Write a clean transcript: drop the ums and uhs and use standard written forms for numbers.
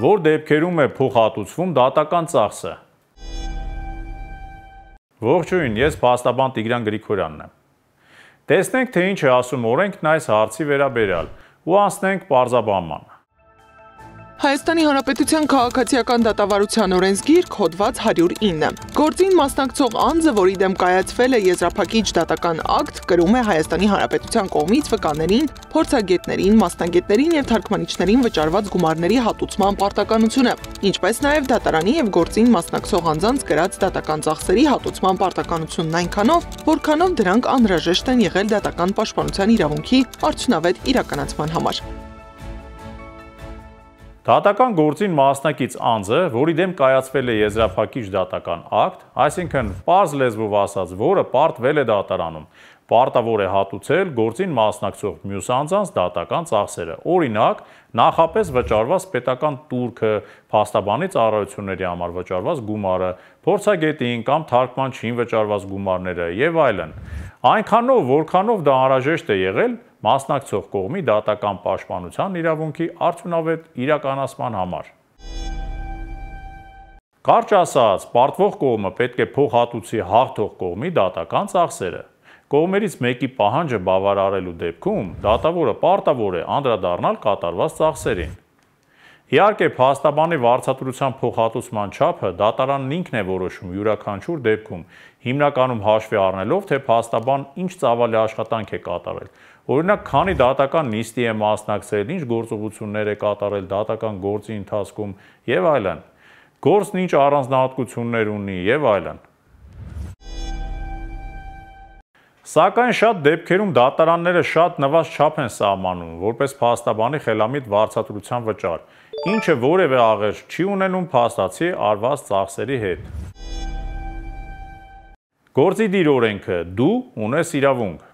որ դեպքերում է փոխհատուցվում դատական ծախսը։ Ողջույն, ես փաստաբան Տիգրան Գրիգորյանն եմ։ Տեսնենք, թե ինչ է ասում օրենքն այս հարցի վերաբերյալ ու անցնենք պարզաբանման։ Հայաստանի Հանրապետության քաղաքացիական դատավարության օրենսգիրք հոդված 109։ Գործին մասնակցող անձը, որի դեմ կայացվել է եզրափակիչ դատական ակտ, կրում է Հայաստանի Հանրապետության կողմից վկաներին, փորձագետներին, մասնագետներին եւ թարգմանիչներին վճարված գումարների հատուցման պարտականությունը, ինչպես նաեւ դատարանի եւ գործին մասնակցող անձանց կրած դատական ծախսերի հատուցման պարտականությունն այնքանով, որքանով դրանք անհրաժեշտ են եղել դատական պաշտպանության իրավունքի արդյունավետ իրականացման համար։ Դատական գործին մասնակից անձը, որի դեմ կայացվել է եզրափակիչ դատական ակտ, այսինքն պարզ լեզվով ասած, որը պարտվել է դատարանում, պարտավոր է հատուցել գործին մասնակցող մյուս անձանց դատական ծախսերը, օրինակ, նախապես վճարված պետական տուրքը, փաստաբանի ծառայությունների համար վճարված գումարը, փորձագետին կամ թարգմանչին վճարված գումարները եւ այլն, այնքանով, որքանով դա անհրաժեշտ է եղել մասնակցող կողմի դատական պաշտպանության իրավունքի արդյունավետ իրականացման համար։ Կարճ ասած, պարտվող կողմը պետք է փոխհատուցի հաղթող կողմի դատական ծախսերը։ Կողմերից մեկի պահանջը բավարարելու դեպքում դատավորը պարտավոր է անդրադառնալ կատարված ծախսերին։ Իհարկե, փաստաբանի վարձատրության փոխհատուցման չափը դատարանն ինքն է որոշում յուրաքանչյուր դեպքում, հիմնականում հաշվի առնելով, թե փաստաբան ինչ ծավալի աշխատանք է կատարել, օրինակ, քանի դատական նիստի է մասնակցել, ինչ գործողություններ է կատարել դատական գործի ընթացքում եւ այլն, գործն ինչ առանձնահատկություններ ունի եւ այլն։ Սակայն շատ դեպքերում դատարանները շատ նվազ չափ են սահմանում, որպես փաստաբանի խելամիտ վարձատրության վճար, ինչը որևէ աղերս չի ունենում փաստացի արված ծախսերի հետ։ Գործի դիր օրենքը՝ դու ունես իրավունք։